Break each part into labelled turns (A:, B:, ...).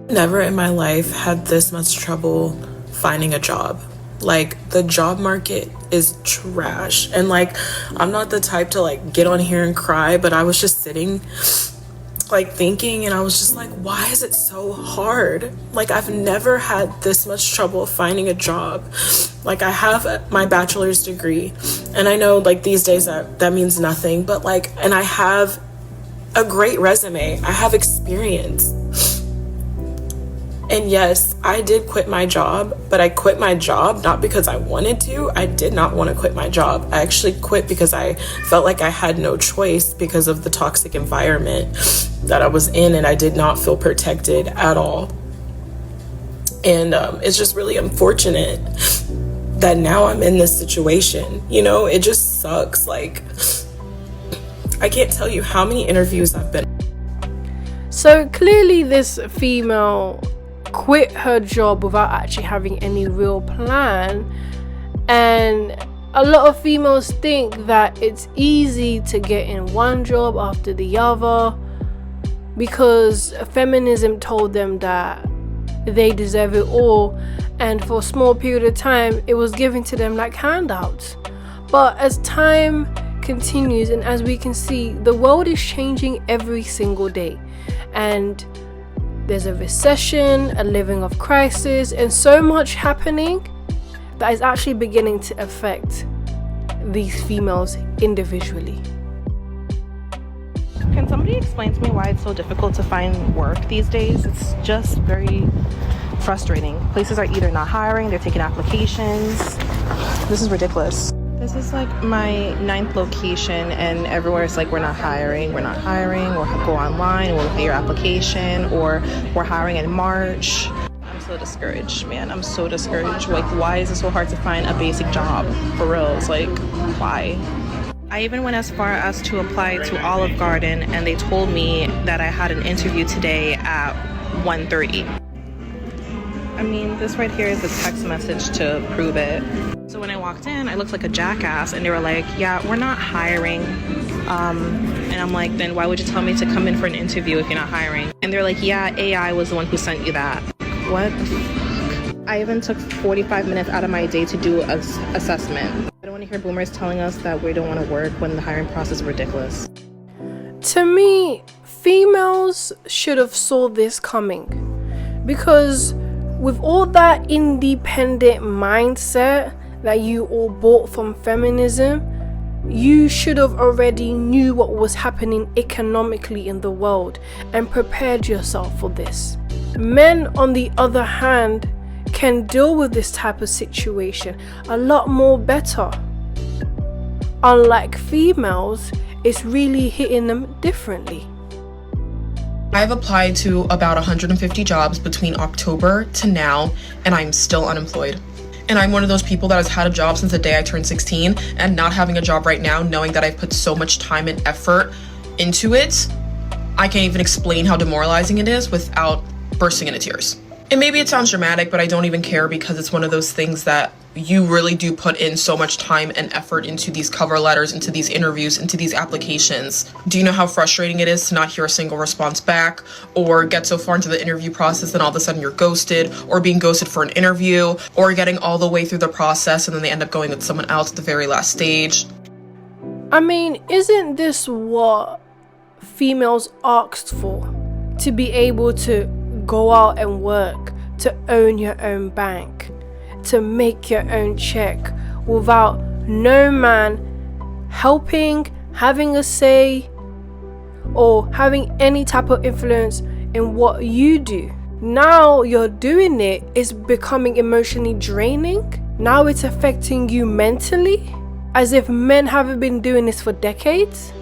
A: Never in my life had this much trouble finding a job. Like, the job market is trash. And like, I'm not the type to like get on here and cry, but I was just sitting like thinking, and I was just like, why is it so hard? Like, I've never had this much trouble finding a job. Like, I have my bachelor's degree, and I know like these days that means nothing, but like, and I have a great resume, I have experience. And yes, I did quit my job, but I quit my job not because I wanted to. I did not want to quit my job. I actually quit because I felt like I had no choice because of the toxic environment that I was in, and I did not feel protected at all. And it's just really unfortunate that now I'm in this situation. You know, it just sucks. Like, I can't tell you how many interviews I've been.
B: So clearly this female quit her job without actually having any real plan, and a lot of females think that it's easy to get in one job after the other because feminism told them that they deserve it all, and for a small period of time it was given to them like handouts. But as time continues, and as we can see, the world is changing every single day, and there's a recession, a living of crisis, and so much happening that is actually beginning to affect these females individually.
C: Can somebody explain to me why it's so difficult to find work these days? It's just very frustrating. Places are either not hiring, they're taking applications. This is ridiculous. This is like my 9th location, and everywhere it's like, we're not hiring, or go online, we'll look at your application, or we're hiring in March. I'm so discouraged, man. I'm so discouraged. Like, why is it so hard to find a basic job? For real, it's like, why? I even went as far as to apply to Olive Garden, and they told me that I had an interview today at 1:30. I mean, this right here is a text message to prove it. So when I walked in, I looked like a jackass, and they were like, yeah, we're not hiring. And I'm like, then why would you tell me to come in for an interview if you're not hiring? And they're like, yeah, AI was the one who sent you that. What the fuck? I even took 45 minutes out of my day to do an assessment. I don't want to hear boomers telling us that we don't want to work when the hiring process is ridiculous.
B: To me, females should have saw this coming, because with all that independent mindset that you all bought from feminism, you should have already knew what was happening economically in the world and prepared yourself for this. Men, on the other hand, can deal with this type of situation a lot more better. Unlike females, it's really hitting them differently.
D: I've applied to about 150 jobs between October to now, and I'm still unemployed. And I'm one of those people that has had a job since the day I turned 16, and not having a job right now, knowing that I've put so much time and effort into it, I can't even explain how demoralizing it is without bursting into tears. And maybe it sounds dramatic, but I don't even care, because it's one of those things that you really do put in so much time and effort into these cover letters, into these interviews, into these applications. Do you know how frustrating it is to not hear a single response back, or get so far into the interview process and all of a sudden you're ghosted, or being ghosted for an interview, or getting all the way through the process and then they end up going with someone else at the very last stage?
B: I mean, isn't this what females asked for? To be able to go out and work, to own your own bank, to make your own check without no man helping, having a say, or having any type of influence in what you do. Now you're doing it, it's becoming emotionally draining. Now it's affecting you mentally, as if men haven't been doing this for decades.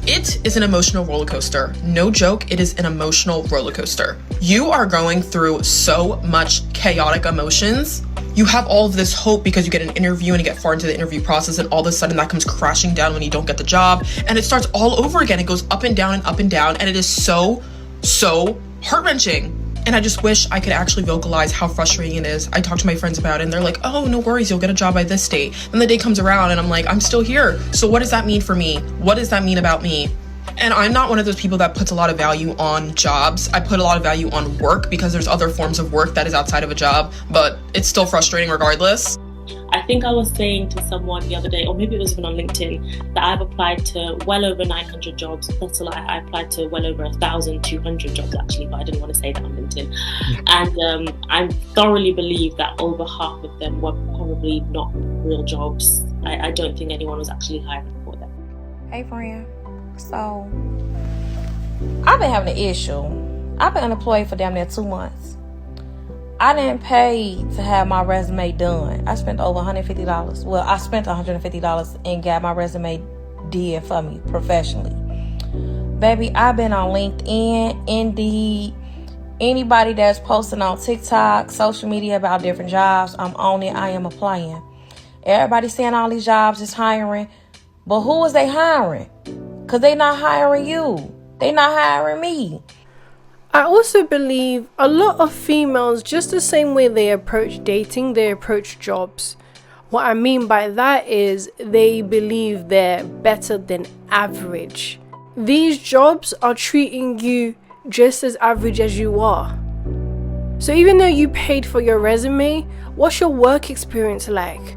D: It is an emotional roller coaster. No joke, it is an emotional roller coaster. You are going through so much chaotic emotions. You have all of this hope because you get an interview and you get far into the interview process, and all of a sudden that comes crashing down when you don't get the job, and it starts all over again. It goes up and down and up and down, and it is so heart-wrenching. And I just wish I could actually vocalize how frustrating it is. I talk to my friends about it, and they're like, oh, no worries, you'll get a job by this date. Then the day comes around and I'm like, I'm still here. So what does that mean for me? What does that mean about me? And I'm not one of those people that puts a lot of value on jobs. I put a lot of value on work because there's other forms of work that is outside of a job, but it's still frustrating regardless.
E: I think I was saying to someone the other day, or maybe it was even on LinkedIn, that I've applied to well over 900 jobs. That's a lie. I applied to well over 1,200 jobs actually, but I didn't want to say that on LinkedIn. And I thoroughly believe that over half of them were probably not real jobs. I don't think anyone was actually hiring for them.
F: Hey friend, so I've been having an issue. I've been unemployed for damn near 2 months. I didn't pay to have my resume done. I spent over $150. Well, I spent $150 and got my resume did for me professionally. Baby, I've been on LinkedIn, Indeed, anybody that's posting on TikTok, social media about different jobs, I'm on it, I am applying. Everybody's saying all these jobs is hiring, but who is they hiring? Because they not hiring you. They not hiring me.
B: I also believe a lot of females, just the same way they approach dating, they approach jobs. What I mean by that is they believe they're better than average. These jobs are treating you just as average as you are. So even though you paid for your resume, what's your work experience like?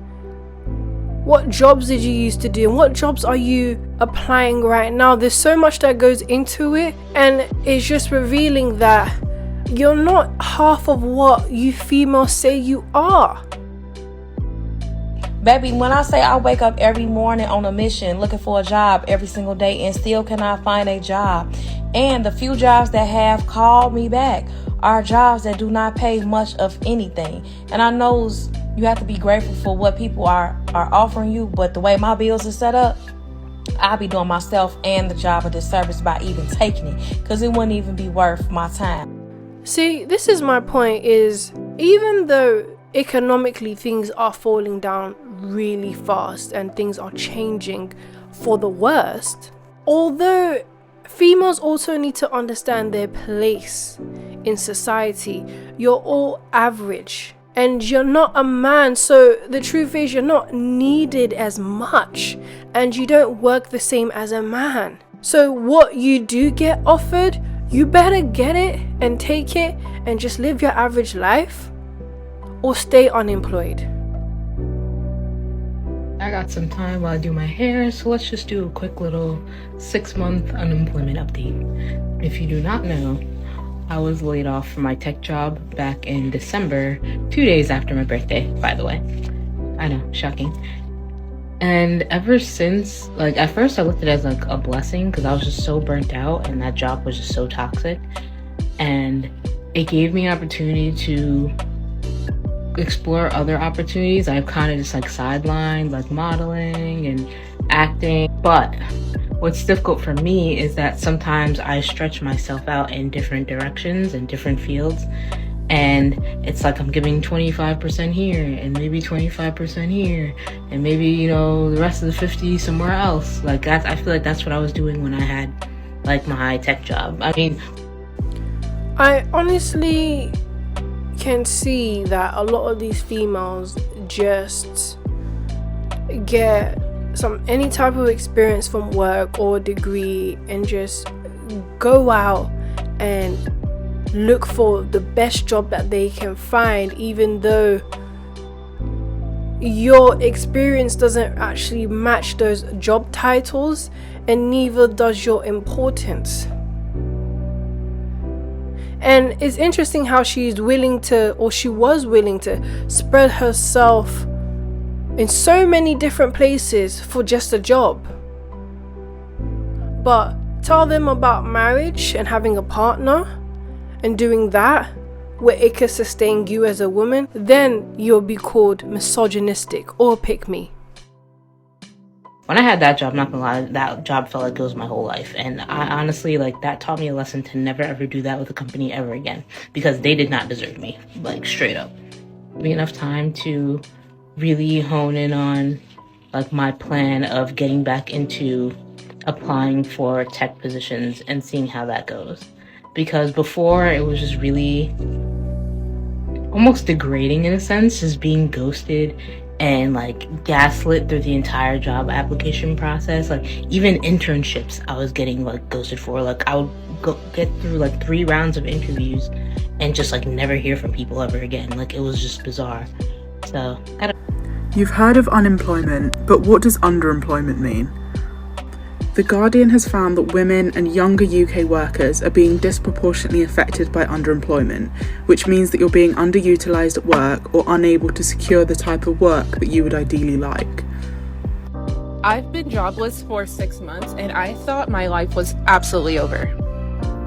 B: What jobs did you used to do and what jobs are you applying right now? There's so much that goes into it, and it's just revealing that you're not half of what you females say you are.
F: Baby, when I say I wake up every morning on a mission looking for a job every single day and still cannot find a job, and the few jobs that have called me back are jobs that do not pay much of anything. And I know you have to be grateful for what people are offering you, but the way my bills are set up, I'll be doing myself and the job a disservice by even taking it, because it wouldn't even be worth my time.
B: See, this is my point, is even though economically things are falling down really fast and things are changing for the worst, although females also need to understand their place in society, you're all average. And you're not a man, so the truth is you're not needed as much and you don't work the same as a man. So what you do get offered, you better get it and take it and just live your average life or stay unemployed.
G: I got some time while I do my hair, so let's just do a quick little 6-month unemployment update. If you do not know, I was laid off from my tech job back in December, 2 days after my birthday, by the way. I know, shocking. And ever since, like, at first I looked at it as like a blessing because I was just so burnt out and that job was just so toxic. And it gave me an opportunity to explore other opportunities. I've kind of just like sidelined like modeling and acting, but what's difficult for me is that sometimes I stretch myself out in different directions and different fields, and it's like I'm giving 25% here and maybe 25% here and maybe, you know, the rest of the 50 somewhere else. Like that's, I feel like that's what I was doing when I had like my tech job. I mean,
B: I honestly can see that a lot of these females just get any type of experience from work or degree and just go out and look for the best job that they can find, even though your experience doesn't actually match those job titles, and neither does your importance. And it's interesting how she was willing to spread herself in so many different places for just a job. But tell them about marriage and having a partner and doing that where it could sustain you as a woman, then you'll be called misogynistic or pick me.
G: when I had that job, not gonna lie, that job felt like it was my whole life. And I honestly, like, that taught me a lesson to never ever do that with a company ever again, because they did not deserve me, like, straight up. Give me enough time to really hone in on, like, my plan of getting back into applying for tech positions and seeing how that goes. Because before, it was just really almost degrading in a sense, just being ghosted and like gaslit through the entire job application process. Like even internships I was getting like ghosted for. Like I would get through like 3 rounds of interviews and just like never hear from people ever again. Like it was just bizarre. So I don't.
H: You've heard of unemployment, but what does underemployment mean? The Guardian has found that women and younger UK workers are being disproportionately affected by underemployment, which means that you're being underutilised at work or unable to secure the type of work that you would ideally like.
C: I've been jobless for 6 months and I thought my life was absolutely over.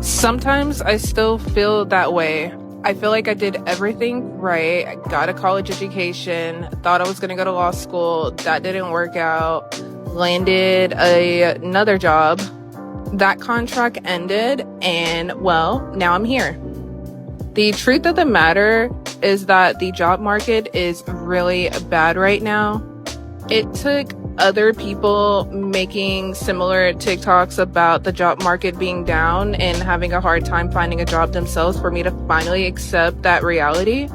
C: Sometimes I still feel that way. I feel like I did everything right. I got a college education, thought I was going to go to law school. That didn't work out. Landed another job. That contract ended, and well, now I'm here. The truth of the matter is that the job market is really bad right now. It took other people making similar TikToks about the job market being down and having a hard time finding a job themselves for me to finally accept that reality.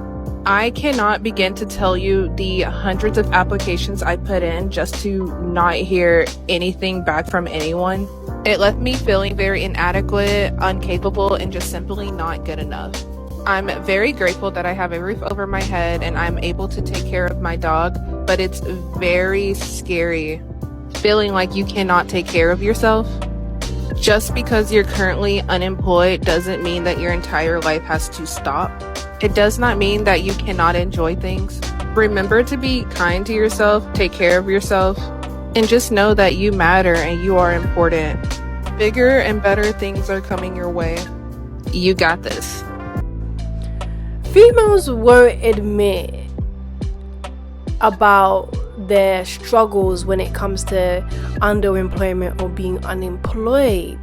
C: I cannot begin to tell you the hundreds of applications I put in just to not hear anything back from anyone. It left me feeling very inadequate, incapable, and just simply not good enough. I'm very grateful that I have a roof over my head and I'm able to take care of my dog, but it's very scary feeling like you cannot take care of yourself. Just because you're currently unemployed doesn't mean that your entire life has to stop. It does not mean that you cannot enjoy things. Remember to be kind to yourself, take care of yourself, and just know that you matter and you are important. Bigger and better things are coming your way. You got this.
B: Females won't admit about their struggles when it comes to underemployment or being unemployed.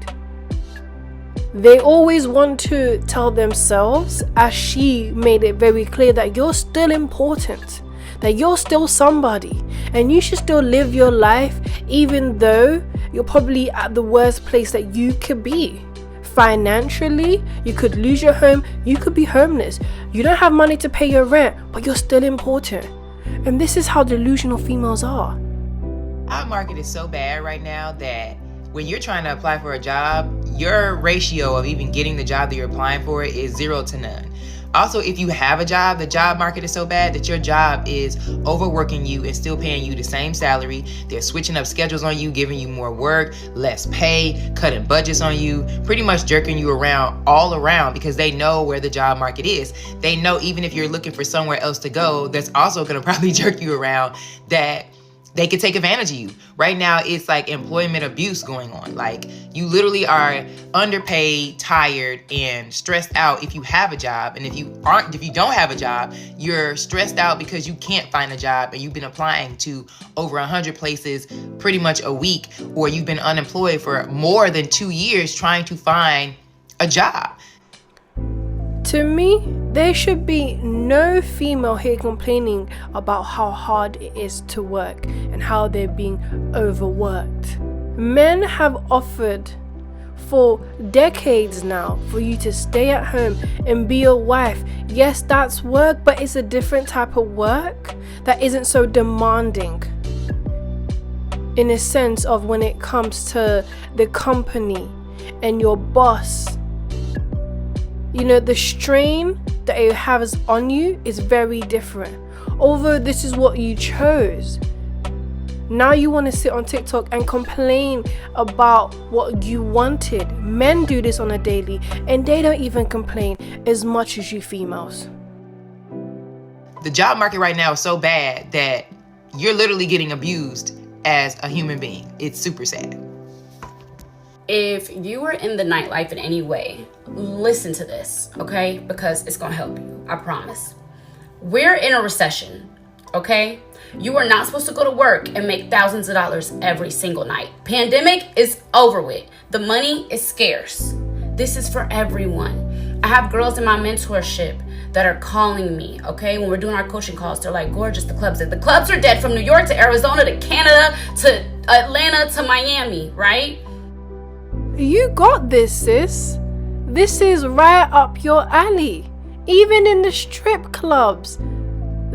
B: They always want to tell themselves, as she made it very clear, that you're still important, that you're still somebody, and you should still live your life even though you're probably at the worst place that you could be. Financially, you could lose your home, you could be homeless, you don't have money to pay your rent, but you're still important. And this is how delusional females are.
I: Our market is so bad right now that when you're trying to apply for a job, your ratio of even getting the job that you're applying for is 0 to none. Also, if you have a job, the job market is so bad that your job is overworking you and still paying you the same salary. They're switching up schedules on you, giving you more work, less pay, cutting budgets on you, pretty much jerking you around all around because they know where the job market is. They know even if you're looking for somewhere else to go, that's also going to probably jerk you around, that they could take advantage of you. Right now, it's like employment abuse going on. Like you literally are underpaid, tired, and stressed out if you have a job. And if you don't have a job, you're stressed out because you can't find a job and you've been applying to over 100 places pretty much a week, or you've been unemployed for more than 2 years trying to find a job.
B: To me, there should be no female here complaining about how hard it is to work and how they're being overworked. Men have offered for decades now for you to stay at home and be a wife. Yes, that's work, but it's a different type of work that isn't so demanding in a sense of when it comes to the company and your boss. You know, the strain that it has on you is very different. Although this is what you chose, now you want to sit on TikTok and complain about what you wanted. Men do this on a daily and they don't even complain as much as you females.
I: The job market right now is so bad that you're literally getting abused as a human being. It's super sad.
J: If you are in the nightlife in any way, listen to this, okay? Because it's gonna help you, I promise. We're in a recession, okay? You are not supposed to go to work and make thousands of dollars every single night. Pandemic is over with. The money is scarce. This is for everyone. I have girls in my mentorship that are calling me, okay? When we're doing our coaching calls, they're like, gorgeous, the clubs are dead, from New York to Arizona to Canada to Atlanta to Miami, right?
B: You got this, sis. This is right up your alley. Even in the strip clubs,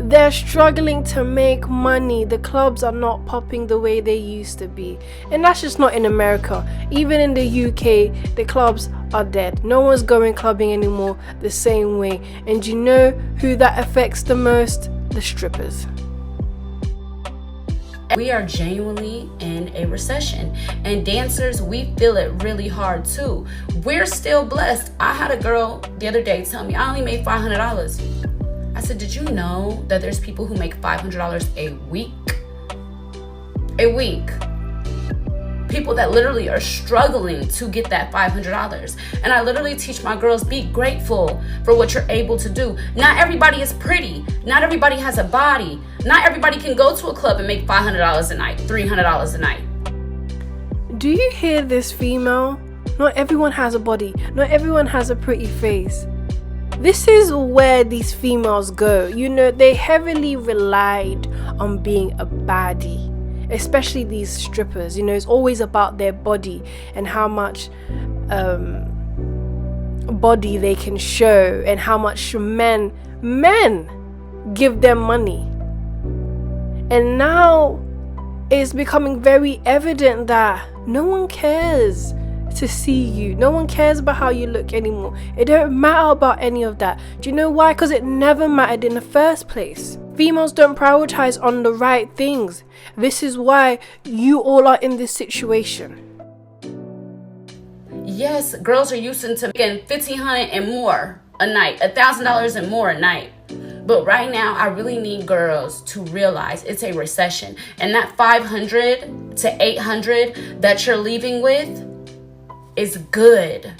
B: They're struggling to make money. The clubs are not popping the way they used to be. And that's just not in America. Even in the UK, the clubs are dead. No one's going clubbing anymore the same way. And you know who that affects the most? The strippers.
J: We are genuinely in a recession, and dancers, we feel it really hard too. We're still blessed. I had a girl the other day tell me I only made $500. I said, did you know that there's people who make $500 a week? A week. People that literally are struggling to get that $500. And I literally teach my girls, be grateful for what you're able to do. Not everybody is pretty. Not everybody has a body. Not everybody can go to a club and make $500 a night, $300 a night.
B: Do you hear this, female? Not everyone has a body. Not everyone has a pretty face. This is where these females go. You know, they heavily relied on being a baddie. Especially these strippers, you know, it's always about their body and how much body they can show and how much men give them money. And now it's becoming very evident that no one cares to see you. No one cares about how you look anymore. It don't matter about any of that. Do you know why? Because it never mattered in the first place. Females don't prioritize on the right things. This is why you all are in this situation.
J: Yes, girls are used to making $1,500 and more a night, $1,000 and more a night. But right now, I really need girls to realize it's a recession. And that $500 to $800 that you're leaving with is good.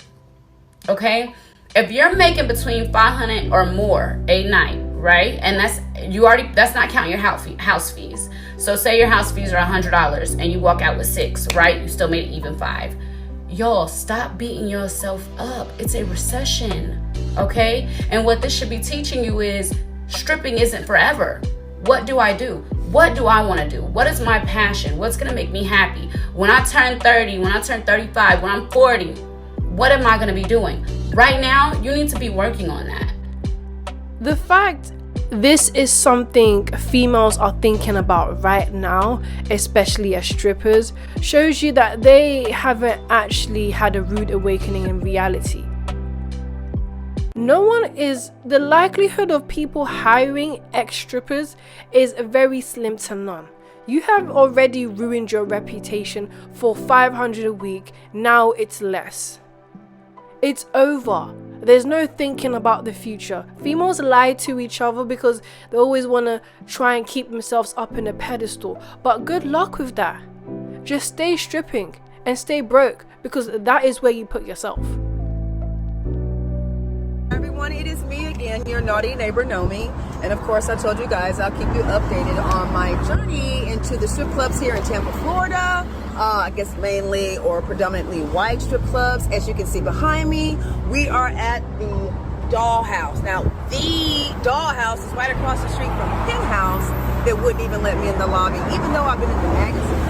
J: Okay? If you're making between $500 or more a night, right? And that's not counting your house fees. So say your house fees are $100 and you walk out with $6, right? You still made it even $5. Y'all, stop beating yourself up. It's a recession, okay? And what this should be teaching you is stripping isn't forever. What do I do? What do I want to do? What is my passion? What's going to make me happy? When I turn 30, when I turn 35, when I'm 40, what am I going to be doing? Right now, you need to be working on that.
B: The fact this is something females are thinking about right now, especially as strippers, shows you that they haven't actually had a rude awakening in reality. The likelihood of people hiring ex-strippers is very slim to none. You have already ruined your reputation for $500 a week, now it's less. It's over. There's no thinking about the future. Females lie to each other because they always want to try and keep themselves up in a pedestal. But good luck with that. Just stay stripping and stay broke, because that is where you put yourself.
K: Everyone, it is me again, your naughty neighbor Nomi, and of course I told you guys I'll keep you updated on my journey into the strip clubs here in Tampa, Florida. I guess mainly or predominantly white strip clubs. As you can see behind me, we are at the Dollhouse. Now, the Dollhouse is right across the street from Penthouse that wouldn't even let me in the lobby, even though I've been in the magazine.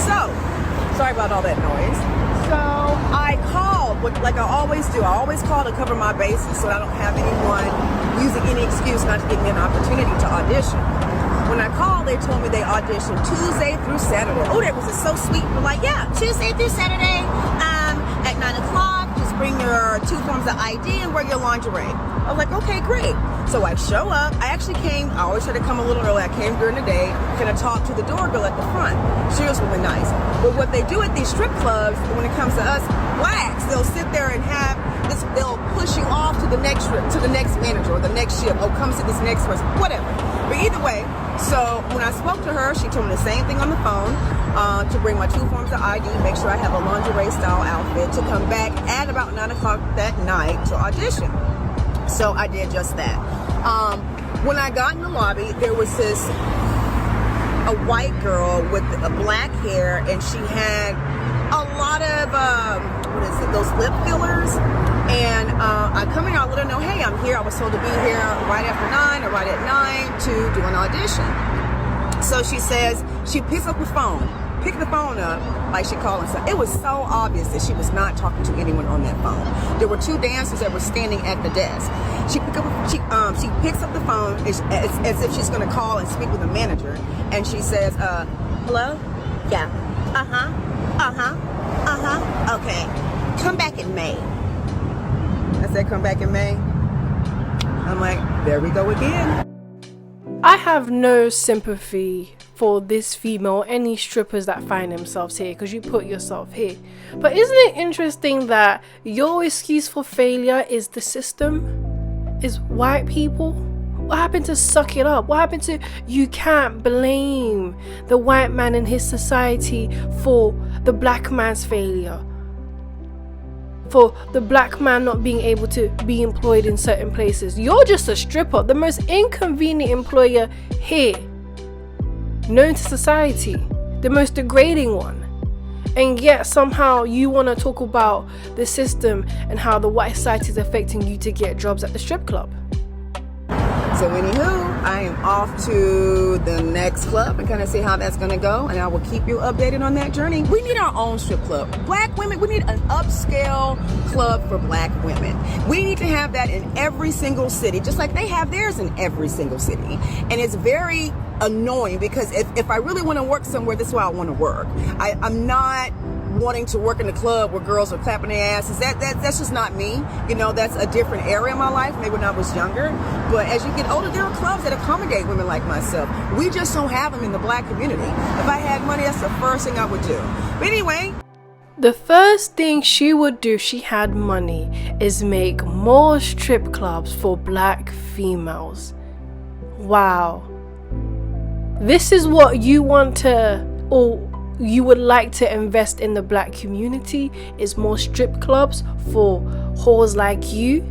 K: So, sorry about all that noise. So I called, like I always do. I always call to cover my bases so I don't have anyone using any excuse not to give me an opportunity to audition. When I called, they told me they auditioned Tuesday through Saturday. Oh, that was so sweet. We're like, yeah, Tuesday through Saturday at 9 o'clock. Just bring your 2 forms of ID and wear your lingerie. I was like, okay, great. So I show up. I always try to come a little early. I came during the day. Kind of talk to the door girl at the front. She was really nice. But what they do at these strip clubs, when it comes to us blacks, they'll sit there and have this, they'll push you off to the next trip, to the next manager or the next shift. Oh, come to this next person, whatever. But either way, so when I spoke to her, she told me the same thing on the phone, to bring my 2 forms of ID, make sure I have a lingerie style outfit, to come back at about 9 o'clock that night to audition. So I did just that. When I got in the lobby, there was a white girl with black hair, and she had a lot of, those lip fillers. And I come in, I let her know, hey, I'm here. I was told to be here right after 9 or right at 9 to do an audition. So she says, she picks up the phone pick the phone up like she calling something. It was so obvious that she was not talking to anyone on that phone. There were two dancers that were standing at the desk. She picks up the phone as if she's going to call and speak with the manager, and she says, hello? Yeah. Okay. Come back in May. I said, come back in May. I'm like, there we go again.
B: I have no sympathy for this female, any strippers that find themselves here, because you put yourself here. But isn't it interesting that your excuse for failure is the system, is white people? What happened to suck it up? What happened to you can't blame the white man in his society for the black man's failure, for the black man not being able to be employed in certain places? You're just a stripper, the most inconvenient employer here known to society, the most degrading one. And yet somehow you want to talk about the system and how the white society is affecting you to get jobs at the strip club.
K: So anywho, I am off to the next club and kind of see how that's going to go, and I will keep you updated on that journey. We need our own strip club. Black women, we need an upscale club for black women. We need to have that in every single city, just like they have theirs in every single city. And it's very annoying because if I really want to work somewhere, this is where I want to work. I'm not wanting to work in a club where girls are clapping their asses. That's just not me. You know, that's a different area of my life, maybe when I was younger. But as you get older, there are clubs that accommodate women like myself. We just don't have them in the black community. If I had money, that's the first thing I would do. But anyway,
B: the first thing she would do if she had money is make more strip clubs for black females. Wow. This is what you want to, or you would like to invest in the black community, is more strip clubs for whores like you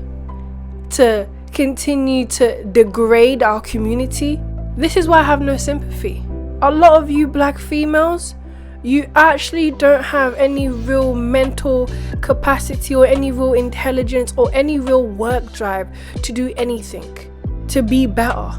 B: to continue to degrade our community. This is why I have no sympathy. A lot of you black females, you actually don't have any real mental capacity or any real intelligence or any real work drive to do anything, to be better.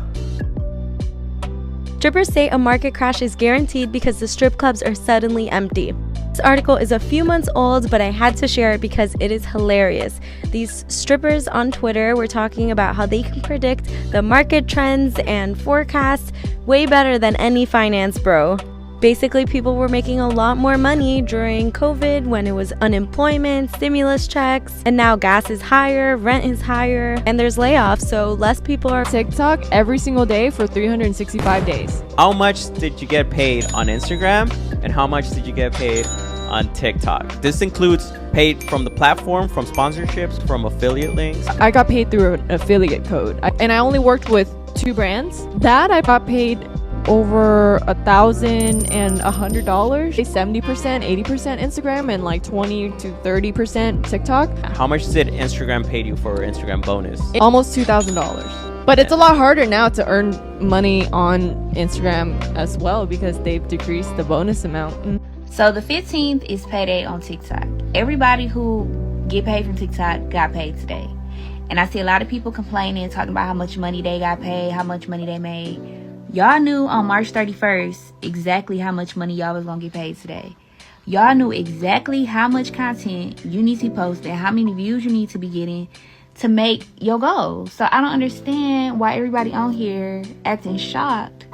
L: Strippers say a market crash is guaranteed because the strip clubs are suddenly empty. This article is a few months old, but I had to share it because it is hilarious. These strippers on Twitter were talking about how they can predict the market trends and forecasts way better than any finance bro. Basically, people were making a lot more money during COVID when it was unemployment, stimulus checks, and now gas is higher, rent is higher, and there's layoffs, so less people are
M: TikTok every single day for 365 days.
N: How much did you get paid on Instagram and how much did you get paid on TikTok? This includes paid from the platform, from sponsorships, from affiliate links.
M: I got paid through an affiliate code, and I only worked with 2 brands. That I got paid over $1,000 and $100, 70%, 80% Instagram, and like 20 to 30% TikTok.
N: How much did Instagram pay you for Instagram bonus?
M: Almost $2,000. But it's a lot harder now to earn money on Instagram as well because they've decreased the bonus amount.
O: So the 15th is payday on TikTok. Everybody who get paid from TikTok got paid today. And I see a lot of people complaining, talking about how much money they got paid, how much money they made. Y'all knew on March 31st exactly how much money y'all was gonna get paid today. Y'all knew exactly how much content you need to be posting, how many views you need to be getting to make your goals. So I don't understand why everybody on here acting shocked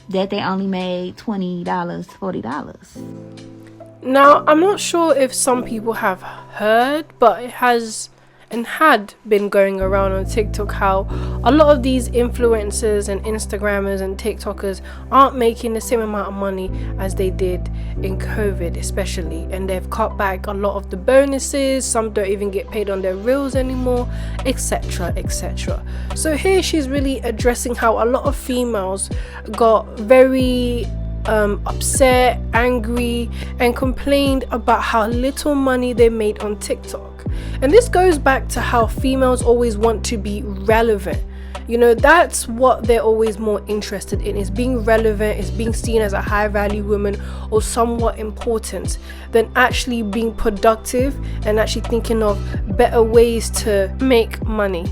O: that they only made $20, $40.
B: Now, I'm not sure if some people have heard, but it has and had been going around on TikTok how a lot of these influencers and Instagrammers and TikTokers aren't making the same amount of money as they did in COVID especially, and they've cut back a lot of the bonuses, some don't even get paid on their reels anymore, etc, etc. So here she's really addressing how a lot of females got very upset, angry, and complained about how little money they made on TikTok. And this goes back to how females always want to be relevant. You know, that's what they're always more interested in, is being relevant, is being seen as a high value woman or somewhat important, than actually being productive and actually thinking of better ways to make money.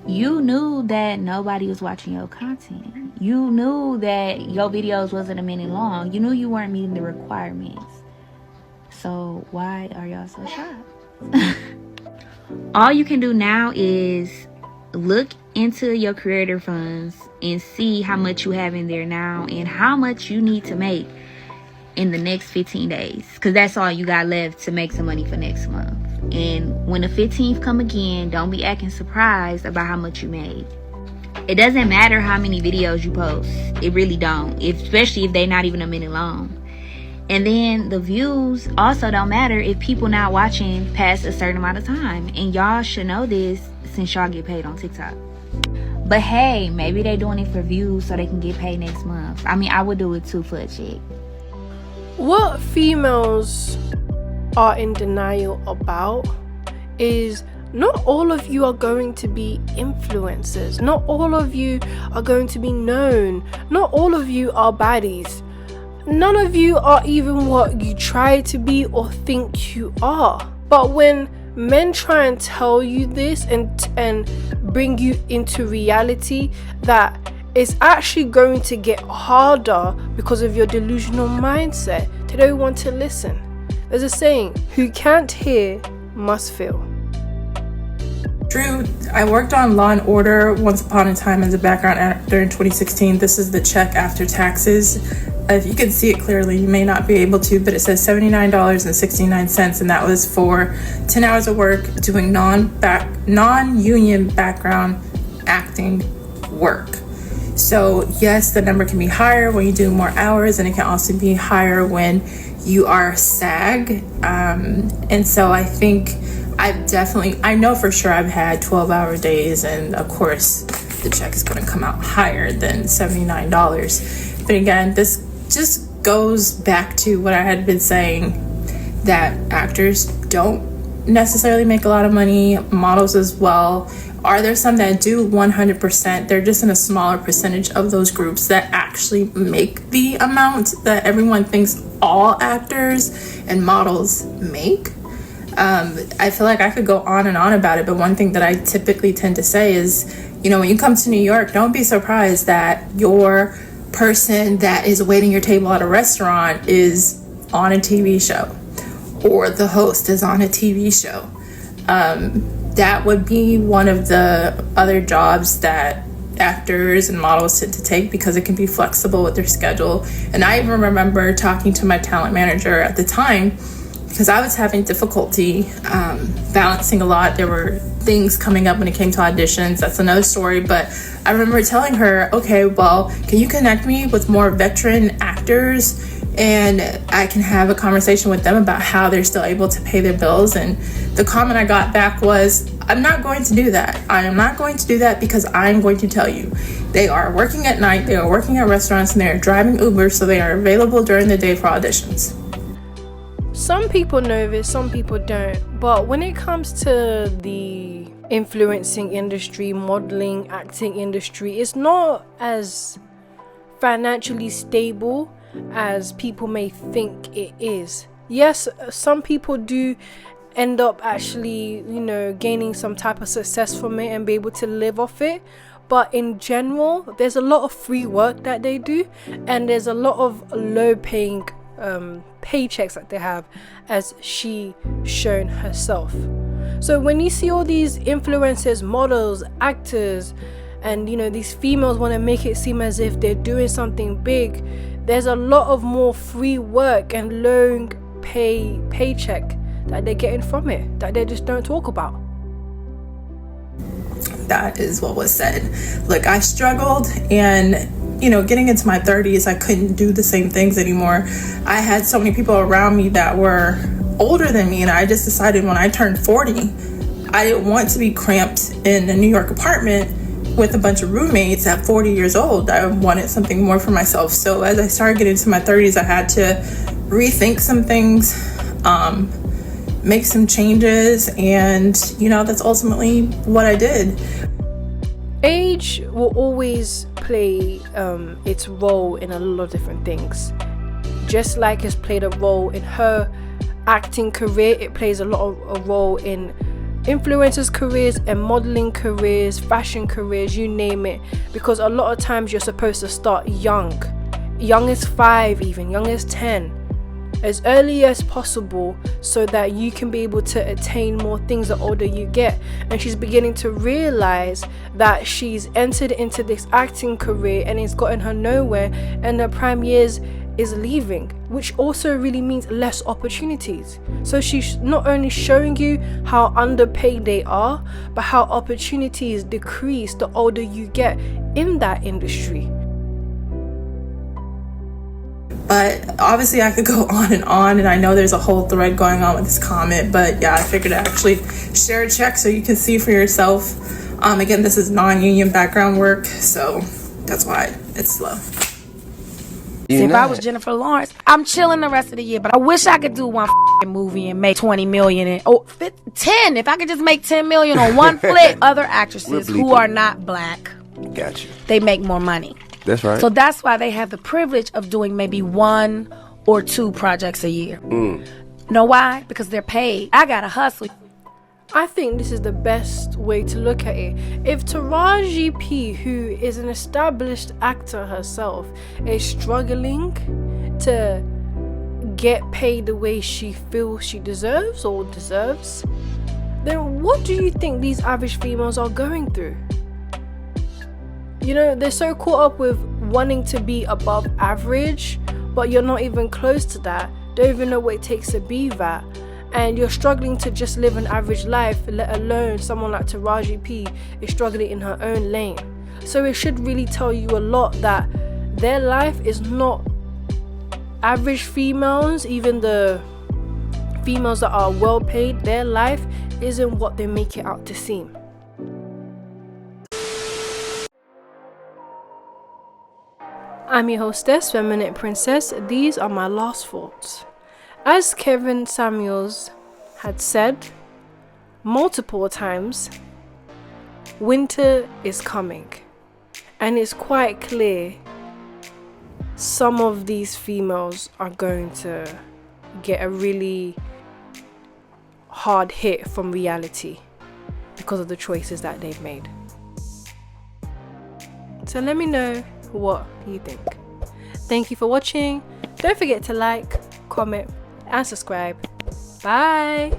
O: You knew that nobody was watching your content. You knew that your videos wasn't a minute long. You knew you weren't meeting the requirements. So why are y'all so shocked? All you can do now is look into your creator funds and see how much you have in there now and how much you need to make in the next 15 days, because that's all you got left to make some money for next month. And when the 15th come again, don't be acting surprised about how much you made. It doesn't matter how many videos you post. It really don't, especially if they're not even a minute long. And then the views also don't matter if people not watching past a certain amount of time. And y'all should know this since y'all get paid on TikTok. But hey, maybe they doing it for views so they can get paid next month. I mean, I would do it too for a check.
B: What females are in denial about is not all of you are going to be influencers. Not all of you are going to be known. Not all of you are baddies. None of you are even what you try to be or think you are. But when men try and tell you this and bring you into reality that it's actually going to get harder because of your delusional mindset, they don't want to listen. There's a saying, who can't hear must feel.
A: True. I worked on Law & Order once upon a time as a background actor in 2016. This is the check after taxes. If you can see it clearly, you may not be able to, but it says $79.69, and that was for 10 hours of work doing non-union background acting work. So yes, the number can be higher when you do more hours, and it can also be higher when you are SAG. And so I think I know for sure I've had 12-hour days, and of course the check is going to come out higher than $79. But again, this just goes back to what I had been saying, that actors don't necessarily make a lot of money, models as well. Are there some that do 100%? They're just in a smaller percentage of those groups that actually make the amount that everyone thinks all actors and models make. I feel like I could go on and on about it, but one thing that I typically tend to say is, when you come to New York, don't be surprised that your person that is waiting your table at a restaurant is on a TV show, or the host is on a TV show. That would be one of the other jobs that actors and models tend to take because it can be flexible with their schedule. And I even remember talking to my talent manager at the time because I was having difficulty balancing a lot. There were things coming up when it came to auditions. That's another story. But I remember telling her, okay, well, can you connect me with more veteran actors? And I can have a conversation with them about how they're still able to pay their bills. And the comment I got back was, I'm not going to do that. I am not going to do that because I'm going to tell you. They are working at night, they are working at restaurants, and they are driving Uber, so they are available during the day for auditions.
B: Some people know this, some people don't. But when it comes to the influencing industry, modeling, acting industry, it's not as financially stable as people may think it is. Yes, some people do end up actually, gaining some type of success from it and be able to live off it. But in general, there's a lot of free work that they do, and there's a lot of low paying paychecks that they have, as she shown herself. So when you see all these influencers, models, actors, and these females want to make it seem as if they're doing something big, there's a lot of more free work and low paycheck that they're getting from it that they just don't talk about.
A: That is what was said. Look, I struggled, and getting into my 30s, I couldn't do the same things anymore. I had so many people around me that were older than me, and I just decided when I turned 40, I didn't want to be cramped in a New York apartment with a bunch of roommates at 40 years old. I wanted something more for myself. So as I started getting into my 30s, I had to rethink some things, make some changes, and that's ultimately what I did.
B: Age will always play its role in a lot of different things. Just like it's played a role in her acting career, it plays a role in influencers careers and modeling careers, fashion careers, you name it, because a lot of times you're supposed to start young as 5, even young as 10, as early as possible, so that you can be able to attain more things the older you get. And she's beginning to realize that she's entered into this acting career and it's gotten her nowhere, and her prime years is leaving, which also really means less opportunities. So she's not only showing you how underpaid they are, but how opportunities decrease the older you get in that industry.
D: But obviously I could go on, and I know there's a whole thread going on with this comment, but yeah, I figured I'd actually share a check so you can see for yourself. Again, this is non-union background work, so that's why it's slow.
P: See, if I was Jennifer Lawrence, I'm chilling the rest of the year, but I wish I could do one movie and make 20 million and 10. If I could just make 10 million on one flick. Other actresses who are not black,
Q: gotcha,
P: they make more money.
Q: That's right.
P: So that's why they have the privilege of doing maybe 1 or 2 projects a year. Know why? Because they're paid. I gotta hustle.
B: I think this is the best way to look at it. If Taraji P, who is an established actor herself, is struggling to get paid the way she feels she deserves, then what do you think these average females are going through? You know, they're so caught up with wanting to be above average, but you're not even close to that. Don't even know what it takes to be that. And you're struggling to just live an average life, let alone someone like Taraji P is struggling in her own lane. So it should really tell you a lot that their life is not average females, even the females that are well paid, their life isn't what they make it out to seem. I'm your hostess, Remnant Princess. These are my last thoughts. As Kevin Samuels had said multiple times, winter is coming, and it's quite clear some of these females are going to get a really hard hit from reality because of the choices that they've made. So let me know what you think. Thank you for watching. Don't forget to like, comment, and subscribe. Bye.